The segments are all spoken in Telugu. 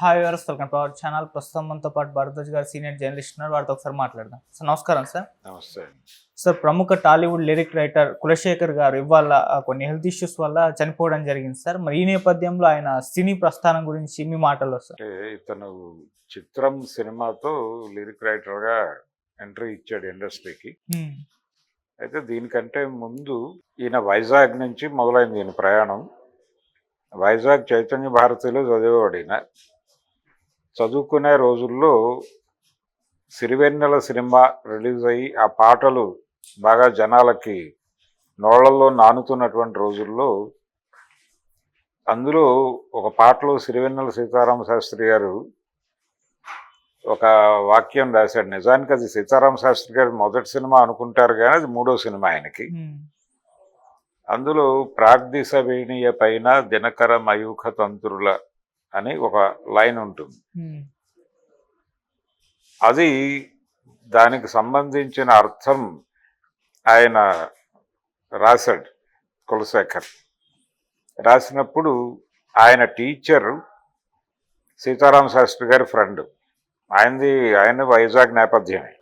Hi viewers, welcome to our channel. ప్రస్తుతం మనతో పాటు భరద్వాజ్ గారు సీనియర్ జర్నలిస్ట్ ఉన్నారు. వారితో ఒకసారి మాట్లాడదాం. సార్ నమస్కారం. సార్ నమస్తే. సార్ ప్రముఖ టాలీవుడ్ లిరిక్ రైటర్ కులశేఖర్ గారు ఇవాళ కొన్ని హెల్త్ ఇష్యూస్ వల్ల చనిపోవడం జరిగింది సార్. మరి ఈ నేపథ్యంలో ఆయన సినీ ప్రస్థానం గురించి మీ మాటల్లో సార్. ఇతను చిత్రం సినిమాతో లిరిక్ రైటర్ గా ఎంట్రీ ఇచ్చాడు ఇండస్ట్రీకి. అయితే దీనికంటే ముందు ఈయన వైజాగ్ నుంచి మొదలైంది ఈయన ప్రయాణం. వైజాగ్ చైతన్య భారతిలో చదివేవాడు ఈయన. చదువుకునే రోజుల్లో సిరివెన్నెల సినిమా రిలీజ్ అయ్యి ఆ పాటలు బాగా జనాలకి నోళ్లలో నానుతున్నటువంటి రోజుల్లో అందులో ఒక పాటలో సిరివెన్నెల సీతారామ శాస్త్రి గారు ఒక వాక్యం రాశాడు. నిజానికి అది సీతారామ శాస్త్రి గారి మొదటి సినిమా అనుకుంటారు కానీ అది మూడో సినిమా ఆయనకి. అందులో ప్రాగ్దిశ వేణియ పైన దినకర మయూఖ తంత్రుల అని ఒక లైన్ ఉంటుంది. అది దానికి సంబంధించిన అర్థం ఆయన రాశాడు కులశేఖర్. రాసినప్పుడు ఆయన టీచర్ సీతారామ శాస్త్రి గారి ఫ్రెండ్, ఆయన వైజాగ్ నేపథ్యమే.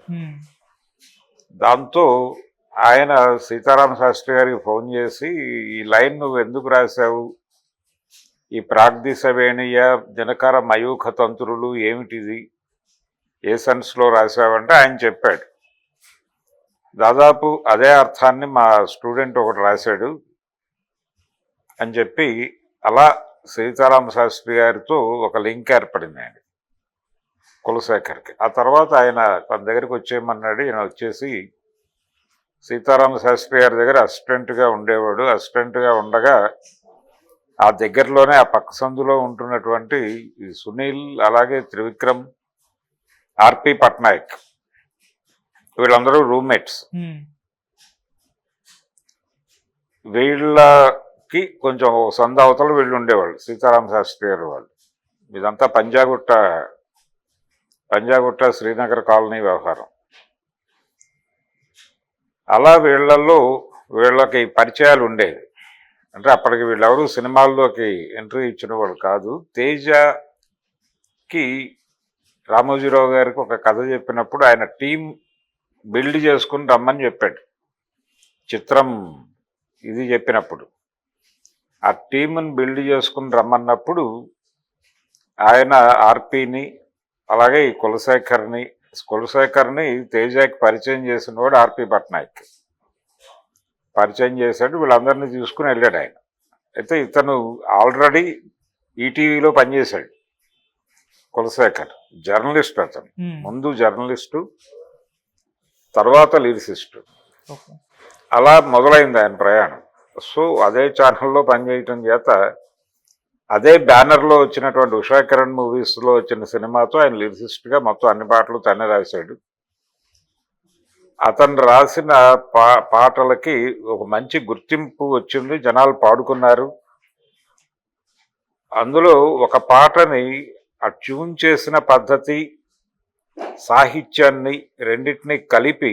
దాంతో ఆయన సీతారామ శాస్త్రి గారికి ఫోన్ చేసి, ఈ లైన్ నువ్వు ఎందుకు రాశావు, ఈ ప్రాగ్దిశ వేణియ దినకర మయూఖ తంత్రులు ఏమిటిది, ఏ సెన్స్లో రాశావంటే ఆయన చెప్పాడు. దాదాపు అదే అర్థాన్ని మా స్టూడెంట్ ఒకటి రాశాడు అని చెప్పి అలా సీతారామ శాస్త్రి గారితో ఒక లింక్ ఏర్పడింది ఆయన కులశేఖర్కి. ఆ తర్వాత ఆయన తన దగ్గరికి వచ్చేయమన్నాడు. ఈయన వచ్చేసి సీతారామ శాస్త్రి గారి దగ్గర అసిస్టెంట్గా ఉండేవాడు. అసిస్టెంట్గా ఉండగా ఆ దగ్గరలోనే ఆ పక్క సందులో ఉంటున్నటువంటి సునీల్, అలాగే త్రివిక్రమ్, ఆర్పి పట్నాయక్, వీళ్ళందరూ రూమ్మేట్స్. వీళ్ళకి కొంచెం సంద అవతల వీళ్ళు ఉండేవాళ్ళు సీతారామ శాస్త్రి గారు వాళ్ళు. ఇదంతా పంజాగుట్ట శ్రీనగర్ కాలనీ వ్యవహారం. అలా వీళ్ళకి పరిచయాలు ఉండేవి. అంటే అప్పటికి వీళ్ళెవరూ సినిమాల్లోకి ఎంట్రీ ఇచ్చిన వాళ్ళు కాదు. తేజకి రామోజీరావు గారికి ఒక కథ చెప్పినప్పుడు ఆయన టీం బిల్డ్ చేసుకుని రమ్మని చెప్పాడు. చిత్రం ఇది చెప్పినప్పుడు ఆ టీంని బిల్డ్ చేసుకుని రమ్మన్నప్పుడు ఆయన ఆర్పిని అలాగే ఈ కులశేఖర్ని తేజకి పరిచయం చేసిన వాడు ఆర్పి పట్నాయక్ పరిచయం చేశాడు. వీళ్ళందరినీ తీసుకుని వెళ్ళాడు ఆయన. అయితే ఇతను ఆల్రెడీ ఈటీవీలో పనిచేశాడు కులశేఖర్. జర్నలిస్ట్ అతను. ముందు జర్నలిస్టు, తర్వాత లిరిసిస్టు. అలా మొదలైంది ఆయన ప్రయాణం. సో అదే ఛానల్లో పనిచేయటం చేత అదే బ్యానర్లో వచ్చినటువంటి ఉషాకిరణ్ మూవీస్లో వచ్చిన సినిమాతో ఆయన లిరిసిస్ట్గా మొత్తం అన్ని పాటలు తనే రాశాడు. అతను రాసిన పాటలకి ఒక మంచి గుర్తింపు వచ్చింది, జనాలు పాడుకున్నారు. అందులో ఒక పాటని ఆ ట్యూన్ చేసిన పద్ధతి, సాహిత్యాన్ని రెండింటినీ కలిపి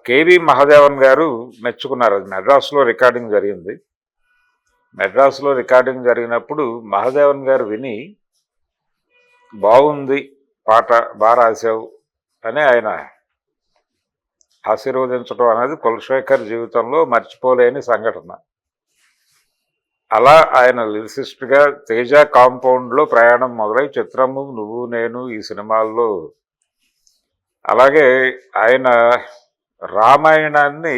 కేవి మహాదేవన్ గారు మెచ్చుకున్నారు. అది మెడ్రాస్లో రికార్డింగ్ జరిగింది. మెడ్రాస్లో రికార్డింగ్ జరిగినప్పుడు మహాదేవన్ గారు విని, బాగుంది పాట, బాగా రాశావు అని ఆయన ఆశీర్వదించడం అనేది కులశేఖర్ జీవితంలో మర్చిపోలేని సంఘటన. అలా ఆయన లిరిసిస్ట్గా తేజ కాంపౌండ్లో ప్రయాణం మొదలై చిత్రము, నువ్వు నేను, ఈ సినిమాల్లో, అలాగే ఆయన రామాయణాన్ని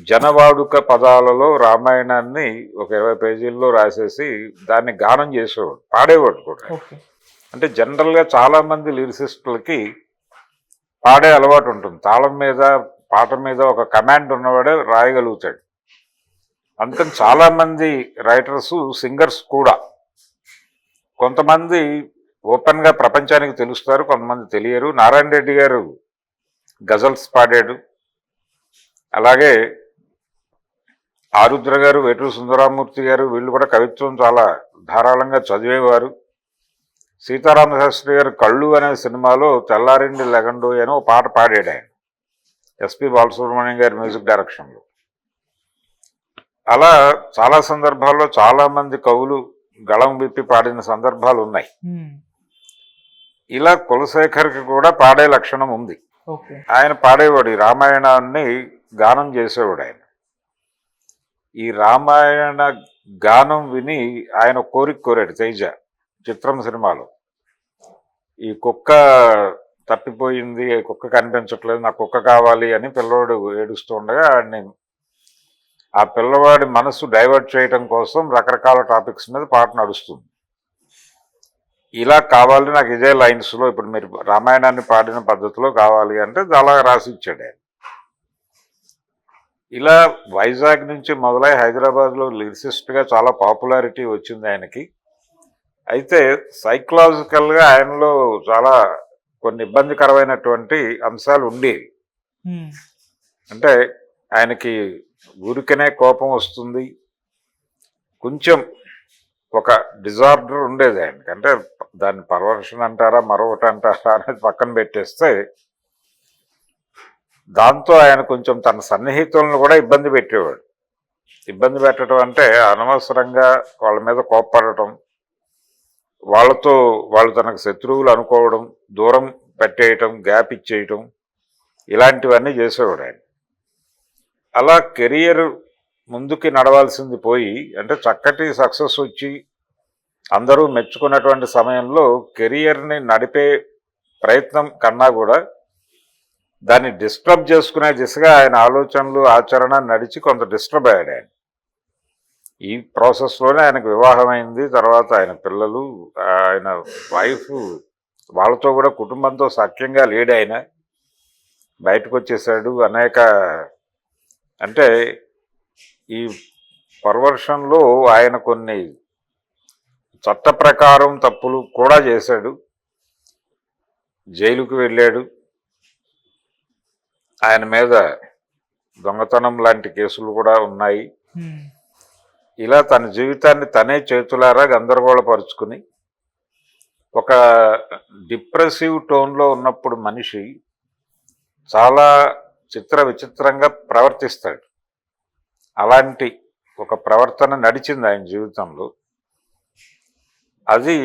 జనవాడుక పదాలలో రామాయణాన్ని ఒక 20 పేజీల్లో రాసేసి దాన్ని గానం చేసేవాడు, పాడేవాడు కూడా. అంటే జనరల్గా చాలామంది లిరిసిస్టులకి పాడే అలవాటు ఉంటుంది. తాళం మీద, పాట మీద ఒక కమాండ్ ఉన్నవాడే రాయగలుగుతాడు. అందుకని చాలామంది రైటర్స్, సింగర్స్ కూడా కొంతమంది ఓపెన్గా ప్రపంచానికి తెలుస్తారు, కొంతమంది తెలియరు. నారాయణ రెడ్డి గారు గజల్స్ పాడాడు. అలాగే ఆరుద్ర గారు, వేటూరు సుందరామూర్తి గారు, వీళ్ళు కూడా కవిత్వం చాలా ధారాళంగా చదివేవారు. సీతారామ శాస్త్రి గారు కళ్ళు అనే సినిమాలో తెల్లారిండి లెగండు అని ఒక పాట పాడాడు ఆయన, ఎస్పి బాలసుబ్రహ్మణ్యం గారి మ్యూజిక్ డైరెక్షన్లో. అలా చాలా సందర్భాల్లో చాలామంది కవులు గళం విప్పి పాడిన సందర్భాలు ఉన్నాయి. ఉమ్, ఇలా కులశేఖర్కి కూడా పాడే లక్షణం ఉంది. ఓకే. ఆయన పాడేవాడు, ఈ రామాయణాన్ని గానం చేసేవాడు ఆయన. ఈ రామాయణ గానం విని ఆయన కోరాడు తేజ చిత్రం సినిమాలో. ఈ కుక్క తప్పిపోయింది, కుక్క కనిపించట్లేదు, నాకు కుక్క కావాలి అని పిల్లవాడు ఏడుస్తూ ఉండగా ఆ పిల్లవాడి మనసు డైవర్ట్ చేయడం కోసం రకరకాల టాపిక్స్ మీద పాట నడుస్తుంది. ఇలా కావాలి నాకు ఇదే లైన్స్లో, ఇప్పుడు మీరు రామాయణాన్ని పాడిన పద్ధతిలో కావాలి అంటే చాలా రాసి ఇచ్చాడు ఆయన. ఇలా వైజాగ్ నుంచి మొదలై హైదరాబాద్లో లిరిసిస్ట్గా చాలా పాపులారిటీ వచ్చింది ఆయనకి. అయితే సైకలాజికల్గా ఆయనలో చాలా కొన్ని ఇబ్బందికరమైనటువంటి అంశాలు ఉండేవి. అంటే ఆయనకి ఊరికనే కోపం వస్తుంది, కొంచెం ఒక డిజార్డర్ ఉండేది ఆయనకి. అంటే దాన్ని పర్వర్షన్ అంటారా మరొకటి అంటారా అనేది పక్కన పెట్టేస్తే, దాంతో ఆయన కొంచెం తన సన్నిహితులను కూడా ఇబ్బంది పెట్టేవాడు. ఇబ్బంది పెట్టడం అంటే అనవసరంగా వాళ్ళ మీద కోప్పడటం, వాళ్ళు తనకు శత్రువులు అనుకోవడం, దూరం పెట్టేయటం, గ్యాప్ ఇచ్చేయటం, ఇలాంటివన్నీ చేసేవాడు ఆయన. అలా కెరియర్ ముందుకి నడవాల్సింది పోయి, అంటే చక్కటి సక్సెస్ వచ్చి అందరూ మెచ్చుకున్నటువంటి సమయంలో కెరియర్ని నడిపే ప్రయత్నం కన్నా కూడా దాన్ని డిస్టర్బ్ చేసుకునే దిశగా ఆయన ఆలోచనలు ఆచరణ నడిచి కొంత డిస్టర్బ్ అయ్యాడు ఆయన. ఈ ప్రాసెస్లోనే ఆయనకు వివాహం అయింది. తర్వాత ఆయన పిల్లలు, ఆయన వైఫ్, వాళ్ళతో కూడా కుటుంబంతో సఖ్యంగా లేడు ఆయన, బయటకు వచ్చేసాడు. అంటే ఈ పర్వర్షన్లో ఆయన కొన్ని చట్ట ప్రకారం తప్పులు కూడా చేశాడు, జైలుకు వెళ్ళాడు. ఆయన మీద దొంగతనం లాంటి కేసులు కూడా ఉన్నాయి. ఇలా తన జీవితాన్ని తనే చేతులారా గందరగోళపరుచుకుని ఒక డిప్రెసివ్ టోన్లో ఉన్నప్పుడు మనిషి చాలా విచిత్రంగా ప్రవర్తిస్తాడు. అలాంటి ఒక ప్రవర్తన నడిచింది ఆయన జీవితంలో. అది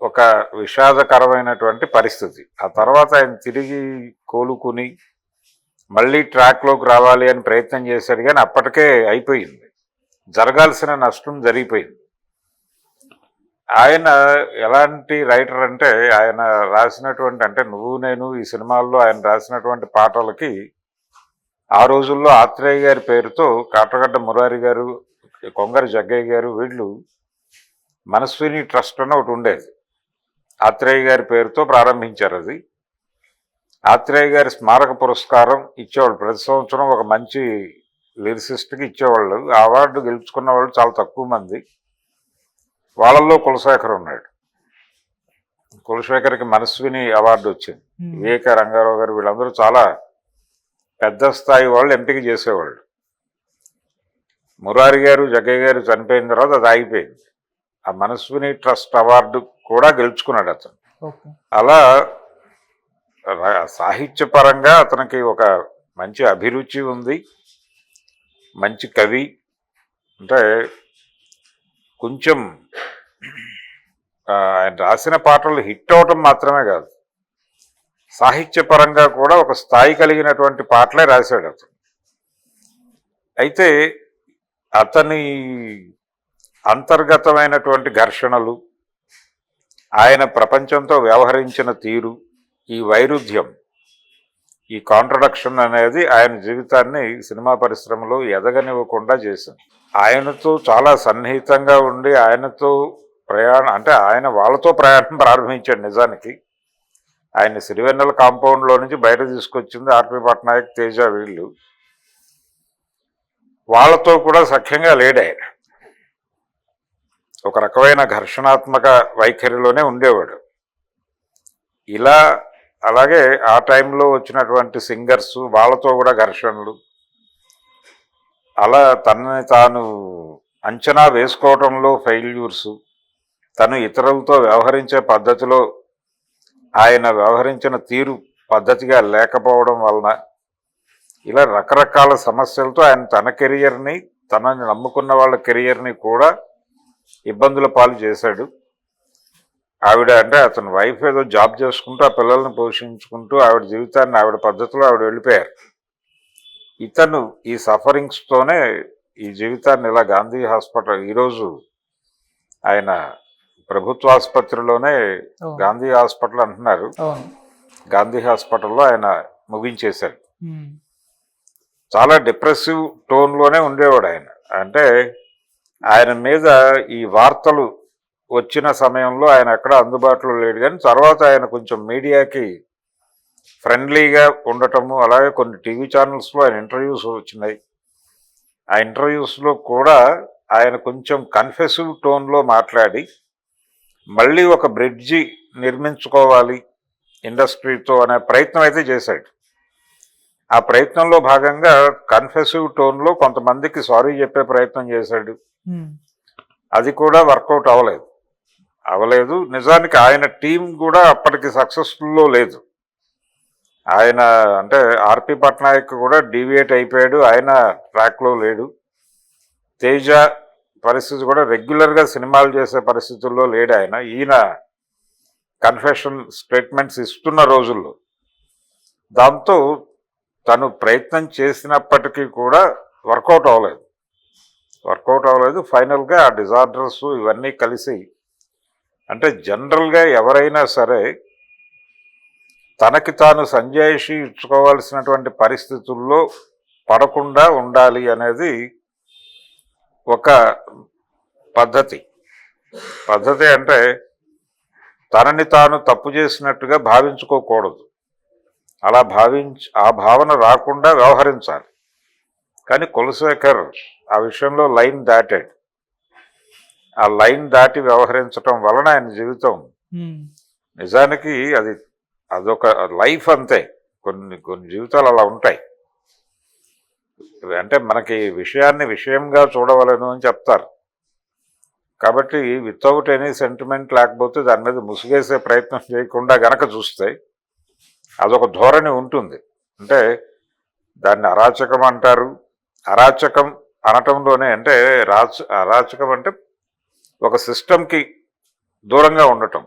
ఒక విషాదకరమైనటువంటి పరిస్థితి. ఆ తర్వాత ఆయన తిరిగి కోలుకుని మళ్ళీ ట్రాక్లోకి రావాలి అని ప్రయత్నం చేశాడు, కానీ అప్పటికే అయిపోయింది, జరగాల్సిన నష్టం జరిగిపోయింది. ఆయన ఎలాంటి రైటర్ అంటే, ఆయన రాసినటువంటి, అంటే నువ్వు నేను ఈ సినిమాల్లో ఆయన రాసినటువంటి పాటలకి ఆ రోజుల్లో ఆత్రేయ గారి పేరుతో కాట్రగడ్డ మురారి గారు, కొంగరి జగ్గయ్య గారు, వీళ్ళు మనస్విని ట్రస్ట్ అని ఒకటి ఉండేది, ఆత్రేయ గారి పేరుతో ప్రారంభించారు. అది ఆత్రేయ గారి స్మారక పురస్కారం ఇచ్చేవాళ్ళు ప్రతి సంవత్సరం, ఒక మంచి లిరిసిస్ట్కి ఇచ్చేవాళ్ళు. ఆ అవార్డు గెలుచుకున్న వాళ్ళు చాలా తక్కువ మంది. వాళ్ళల్లో కులశేఖర్ ఉన్నాడు. కులశేఖర్కి మనస్విని అవార్డు వచ్చింది. వివేక రంగారావు గారు, వీళ్ళందరూ చాలా పెద్ద స్థాయి వాళ్ళు ఎంపిక చేసేవాళ్ళు. మురారి గారు, జగ్గయ్య గారు చనిపోయిన తర్వాత అది ఆగిపోయింది. ఆ మనస్విని ట్రస్ట్ అవార్డు కూడా గెలుచుకున్నాడు అతను. అలా సాహిత్యపరంగా అతనికి ఒక మంచి అభిరుచి ఉంది, మంచి కవి. అంటే కొంచెం ఆయన రాసిన పాటలు హిట్ అవటం మాత్రమే కాదు, సాహిత్యపరంగా కూడా ఒక స్థాయి కలిగినటువంటి పాటలే రాశాడు అతను. అయితే అతని అంతర్గతమైనటువంటి ఘర్షణలు, ఆయన ప్రపంచంతో వ్యవహరించిన తీరు, ఈ వైరుధ్యం, ఈ కాంట్రడక్షన్ అనేది ఆయన జీవితాన్ని సినిమా పరిశ్రమలో ఎదగనివ్వకుండా చేసింది. ఆయనతో చాలా సన్నిహితంగా ఉండి ఆయనతో ప్రయాణం, అంటే ఆయన వాళ్ళతో ప్రయాణం ప్రారంభించాడు. నిజానికి ఆయన సిరివెన్నెల కాంపౌండ్లో నుంచి బయట తీసుకొచ్చింది ఆర్పి పట్నాయక్, తేజ, వీళ్ళు. వాళ్ళతో కూడా సఖ్యంగా లేడు ఆయన. ఒక రకమైన ఘర్షణాత్మక వైఖరిలోనే ఉండేవాడు. అలాగే ఆ టైంలో వచ్చినటువంటి సింగర్స్, వాళ్ళతో కూడా ఘర్షణలు. అలా తనని తాను అంచనా వేసుకోవటంలో ఫెయిల్యూర్స్, తను ఇతరులతో వ్యవహరించే పద్ధతిలో ఆయన వ్యవహరించిన తీరు పద్ధతిగా లేకపోవడం వలన ఇలా రకరకాల సమస్యలతో ఆయన తన కెరియర్ని, తనని నమ్ముకున్న వాళ్ళ కెరియర్ని కూడా ఇబ్బందుల పాలు చేశాడు. ఆవిడ అంటే అతని వైఫ్ ఏదో జాబ్ చేసుకుంటూ ఆ పిల్లల్ని పోషించుకుంటూ ఆవిడ జీవితాన్ని ఆవిడ పద్ధతిలో ఆవిడ వెళ్ళిపోయారు. ఇతను ఈ సఫరింగ్స్తోనే ఈ జీవితాన్ని ఇలా గాంధీ హాస్పిటల్, ఈరోజు ఆయన ప్రభుత్వ ఆసుపత్రిలోనే అవును. గాంధీ హాస్పిటల్ అంటున్నారు, అవును. గాంధీ హాస్పిటల్లో ఆయన ముగించేశాడు. ఉమ్. చాలా డిప్రెసివ్ టోన్లోనే ఉండేవాడు ఆయన. అంటే ఆయన మీద ఈ వార్తలు వచ్చిన సమయంలో ఆయన ఎక్కడ అందుబాటులో లేడు, కానీ తర్వాత ఆయన కొంచెం మీడియాకి ఫ్రెండ్లీగా ఉండటము, అలాగే కొన్ని టీవీ ఛానల్స్లో ఆయన ఇంటర్వ్యూస్ వచ్చినాయి. ఆ ఇంటర్వ్యూస్లో కూడా ఆయన కొంచెం కన్ఫెసివ్ టోన్లో మాట్లాడి మళ్ళీ ఒక బ్రిడ్జి నిర్మించుకోవాలి ఇండస్ట్రీతో అనే ప్రయత్నం అయితే చేశాడు. ఆ ప్రయత్నంలో భాగంగా కన్ఫెసివ్ టోన్లో కొంతమందికి సారీ చెప్పే ప్రయత్నం చేశాడు. ఉమ్. అది కూడా వర్కౌట్ అవ్వలేదు. నిజానికి ఆయన టీం కూడా అప్పటికి సక్సెస్ఫుల్లో లేదు. ఆయన అంటే ఆర్పి పట్నాయక్ కూడా డీవియేట్ అయిపోయాడు, ఆయన ట్రాక్లో లేడు. తేజ పరిస్థితి కూడా రెగ్యులర్గా సినిమాలు చేసే పరిస్థితుల్లో లేడు ఆయన. ఈయన కన్ఫెషన్ స్టేట్మెంట్స్ ఇస్తున్న రోజుల్లో. దాంతో తను ప్రయత్నం చేసినప్పటికీ కూడా వర్కౌట్ అవ్వలేదు. ఫైనల్గా ఆ డిజార్డర్స్ ఇవన్నీ కలిసి, అంటే జనరల్గా ఎవరైనా సరే తనకి తాను సంజాయిషి ఇచ్చుకోవాల్సినటువంటి పరిస్థితుల్లో పడకుండా ఉండాలి అనేది ఒక పద్ధతి. అంటే తనని తాను తప్పు చేసినట్టుగా భావించుకోకూడదు. అలా ఆ భావన రాకుండా వ్యవహరించాలి. కానీ కులశేఖర్ ఆ విషయంలో లైన్ దాటాడు. ఆ లైన్ దాటి వ్యవహరించటం వలన ఆయన జీవితం నిజానికి అదొక లైఫ్ అంతే. కొన్ని జీవితాలు అలా ఉంటాయి. అంటే మనకి విషయాన్ని విషయంగా చూడవలను అని చెప్తారు. కాబట్టి వితౌట్ ఎనీ సెంటిమెంట్, లేకపోతే దాని మీద ముసుగేసే ప్రయత్నం చేయకుండా గనక చూస్తే అదొక ధోరణి ఉంటుంది. అంటే దాన్ని అరాచకం అంటారు. అరాచకం అనటంలోనే అంటే అరాచకం అంటే ఒక సిస్టమ్కి దూరంగా ఉండటం.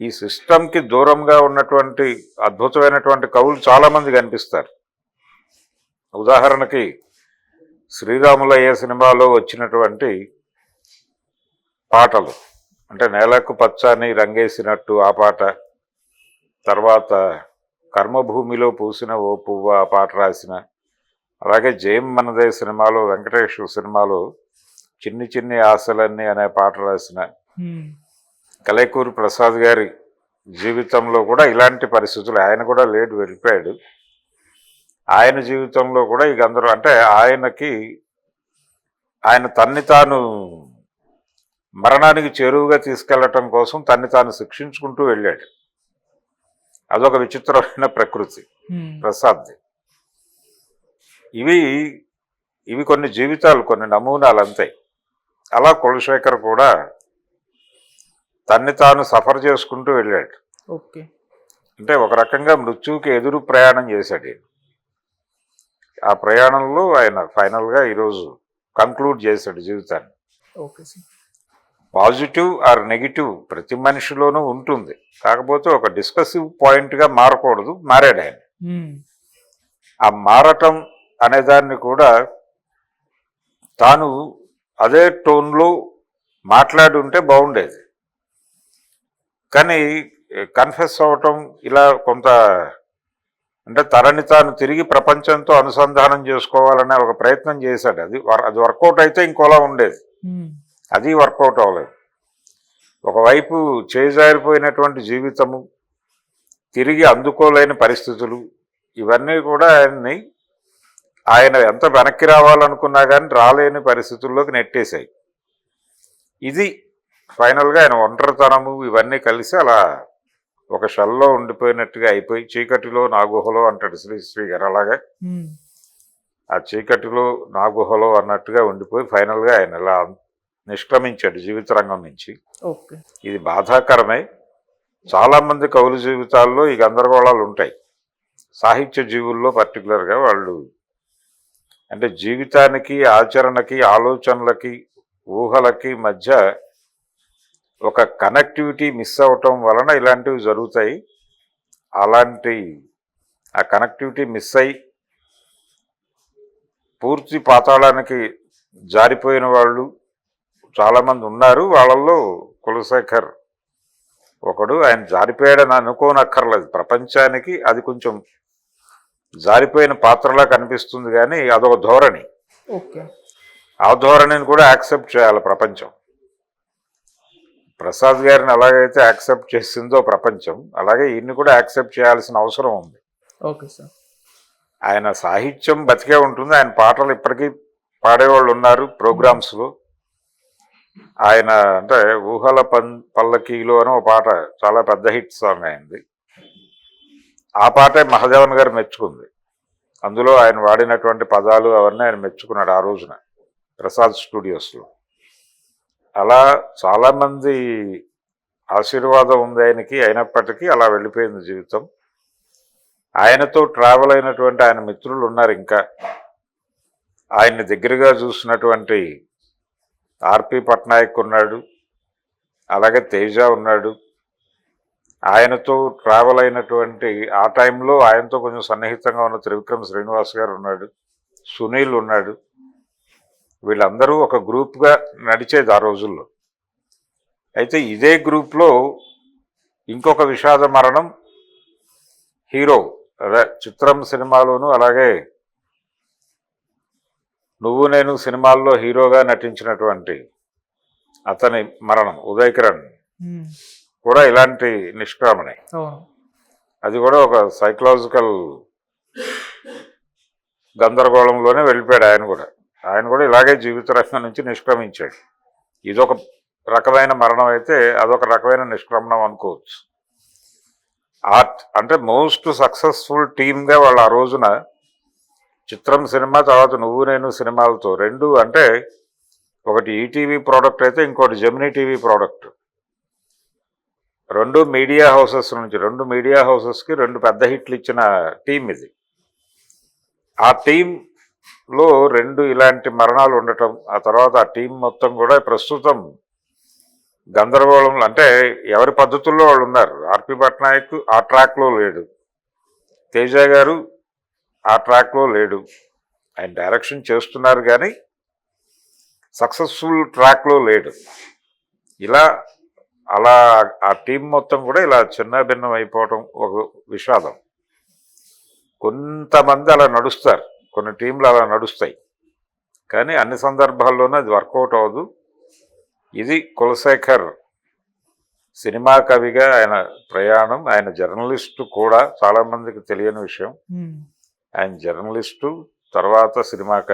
ఈ సిస్టమ్కి దూరంగా ఉన్నటువంటి అద్భుతమైనటువంటి కవులు చాలామంది కనిపిస్తారు. ఉదాహరణకి శ్రీరాములయ్య సినిమాలో వచ్చినటువంటి పాటలు, అంటే నేలకు పచ్చని రంగేసినట్టు ఆ పాట, తర్వాత కర్మభూమిలో పూసిన ఓ పువ్వు ఆ పాట రాసిన, అలాగే జయం మనదే సినిమాలో వెంకటేష్ సినిమాలో చిన్ని చిన్ని ఆశలన్నీ అనే పాట రాసిన, కలైకూరి ప్రసాద్ గారి జీవితంలో కూడా ఇలాంటి పరిస్థితులు, ఆయన కూడా లేడు, వెళ్ళిపోయాడు. ఆయన జీవితంలో కూడా ఇక అందరూ అంటే ఆయన తన్ని తాను మరణానికి చేరువుగా తీసుకెళ్లటం కోసం తన్ని తాను శిక్షించుకుంటూ వెళ్ళాడు. అదొక విచిత్రమైన ప్రకృతి ప్రసాద్ది. ఇవి కొన్ని జీవితాలు, కొన్ని నమూనాలు అంతే. అలా కులశేఖర్ కూడా తన్ని తాను సఫర్ చేసుకుంటూ వెళ్ళాడు. ఓకే. అంటే ఒక రకంగా మృత్యువుకి ఎదురు ప్రయాణం చేశాడు. ఆ ప్రయాణంలో ఆయన ఫైనల్గా ఈరోజు కంక్లూడ్ చేశాడు జీవితాన్ని. Okay sir. Positive or negative ప్రతి మనిషిలోనూ ఉంటుంది, కాకపోతే ఒక డిస్కసివ్ పాయింట్గా మారకూడదు. మారాడు ఆయన. ఆ మారటం అనేదాన్ని కూడా తాను అదే టోన్లో మాట్లాడి ఉంటే బాగుండేది. కానీ కన్ఫెస్ అవ్వటం ఇలా కొంత అంటే తనని తాను తిరిగి ప్రపంచంతో అనుసంధానం చేసుకోవాలనే ఒక ప్రయత్నం చేశాడు. అది వర్కౌట్ అయితే ఇంకోలా ఉండేది. అది వర్కౌట్ అవ్వలేదు. ఒకవైపు చేజారిపోయినటువంటి జీవితము, తిరిగి అందుకోలేని పరిస్థితులు, ఇవన్నీ కూడా ఆయన ఎంత వెనక్కి రావాలనుకున్నా కానీ రాలేని పరిస్థితుల్లోకి నెట్టేశాయి. ఇది ఫైనల్గా ఆయన ఒంటరితనము ఇవన్నీ కలిసి అలా ఒక షల్లో ఉండిపోయినట్టుగా అయిపోయి, చీకటిలో నా గుహలో అంటాడు శ్రీశ్రీ గారు, అలాగే ఆ చీకటిలో నా గుహలో అన్నట్టుగా ఉండిపోయి ఫైనల్గా ఆయన ఇలా నిష్క్రమించాడు జీవిత రంగం నుంచి. ఇది బాధాకరమే. చాలామంది కవుల జీవితాల్లో ఈ గందరగోళాలు ఉంటాయి. సాహిత్య జీవుల్లో పర్టికులర్గా వాళ్ళు అంటే జీవితానికి, ఆచరణకి, ఆలోచనలకి ఊహలకి మధ్య ఒక కనెక్టివిటీ మిస్ అవటం వలన ఇలాంటివి జరుగుతాయి. అలాంటి ఆ కనెక్టివిటీ మిస్ అయి పూర్తి పాతాళానికి జారిపోయిన వాళ్ళు చాలామంది ఉన్నారు. వాళ్ళల్లో కులశేఖర్ ఒకడు. ఆయన జారిపోయాడని అనుకోనక్కర్లేదు, ప్రపంచానికి అది కొంచెం జారిపోయిన పాత్రలా కనిపిస్తుంది, కానీ అదొక ధోరణి. ఓకే. ఆ ధోరణిని కూడా యాక్సెప్ట్ చేయాలి ప్రపంచం. ప్రసాద్ గారిని ఎలాగైతే యాక్సెప్ట్ చేసిందో ప్రపంచం, అలాగే ఈయన్ని కూడా యాక్సెప్ట్ చేయాల్సిన అవసరం ఉంది. Okay sir. ఆయన సాహిత్యం బతికే ఉంటుంది, ఆయన పాటలు ఇప్పటికీ పాడేవాళ్ళు ఉన్నారు ప్రోగ్రామ్స్లో. ఆయన అంటే ఊహల పల్లకీలో అని ఒక పాట చాలా పెద్ద హిట్ సాంగ్ అయింది. ఆ పాటే మహాదేవన్ గారు మెచ్చుకుంది. అందులో ఆయన వాడినటువంటి పదాలు అవన్నీ ఆయన మెచ్చుకున్నాడు ఆ రోజున ప్రసాద్ స్టూడియోస్లో. అలా చాలామంది ఆశీర్వాదం ఉంది ఆయనకి, అయినప్పటికీ అలా వెళ్ళిపోయింది జీవితం. ఆయనతో ట్రావెల్ అయినటువంటి ఆయన మిత్రులు ఉన్నారు ఇంకా. ఆయన్ని దగ్గరగా చూసినటువంటి ఆర్పి పట్నాయక్ ఉన్నాడు, అలాగే తేజ ఉన్నాడు. ఆయనతో ట్రావెల్ అయినటువంటి ఆ టైంలో ఆయనతో కొంచెం సన్నిహితంగా ఉన్న త్రివిక్రమ్ శ్రీనివాస్ గారు ఉన్నాడు, సునీల్ ఉన్నాడు. వీళ్ళందరూ ఒక గ్రూప్గా నడిచేది ఆ రోజుల్లో. అయితే ఇదే గ్రూప్లో ఇంకొక విషాద మరణం హీరో, అదే చిత్రం సినిమాలోను అలాగే నువ్వు నేను సినిమాల్లో హీరోగా నటించినటువంటి అతని మరణం, ఉదయ్ కిరణ్ కూడా ఇలాంటి నిష్క్రమణే. అది కూడా ఒక సైకలాజికల్ గందరగోళంలోనే వెళ్ళిపోయాడు ఆయన కూడా ఇలాగే జీవిత రంగం నుంచి నిష్క్రమించాడు. ఇదొక రకమైన మరణం అయితే అదొక రకమైన నిష్క్రమణం అనుకోవచ్చు. అంటే మోస్ట్ సక్సెస్ఫుల్ టీమ్గా వాళ్ళు ఆ రోజున చిత్రం సినిమా తర్వాత నువ్వు నేను సినిమాలతో రెండు, అంటే ఒకటి ఈటీవీ ప్రోడక్ట్ అయితే ఇంకోటి జెమినీ టీవీ ప్రోడక్ట్, రెండు మీడియా హౌసెస్ నుంచి, రెండు మీడియా హౌసెస్కి రెండు పెద్ద హిట్లు ఇచ్చిన టీం ఇది. ఆ టీంలో రెండు ఇలాంటి మరణాలు ఉండటం, ఆ తర్వాత ఆ టీం మొత్తం కూడా ప్రస్తుతం గందరగోళంలో, అంటే ఎవరి పద్ధతుల్లో వాళ్ళు ఉన్నారు. ఆర్పి పట్నాయక్ ఆ ట్రాక్లో లేడు, తేజ గారు ఆ ట్రాక్లో లేడు. ఆయన డైరెక్షన్ చేస్తున్నారు కానీ సక్సెస్ఫుల్ ట్రాక్లో లేడు. అలా ఆ టీం మొత్తం కూడా ఇలా చిన్న భిన్నం అయిపోవటం ఒక విషాదం. కొంతమంది అలా నడుస్తారు, కొన్ని టీంలు అలా నడుస్తాయి, కానీ అన్ని సందర్భాల్లోనూ అది వర్కౌట్ అవ్వదు. ఇది కులశేఖర్ సినిమా కవిగా ఆయన ప్రయాణం. ఆయన జర్నలిస్టు కూడా, చాలామందికి తెలియని విషయం. ఆయన జర్నలిస్టు తర్వాత సినిమా కవి.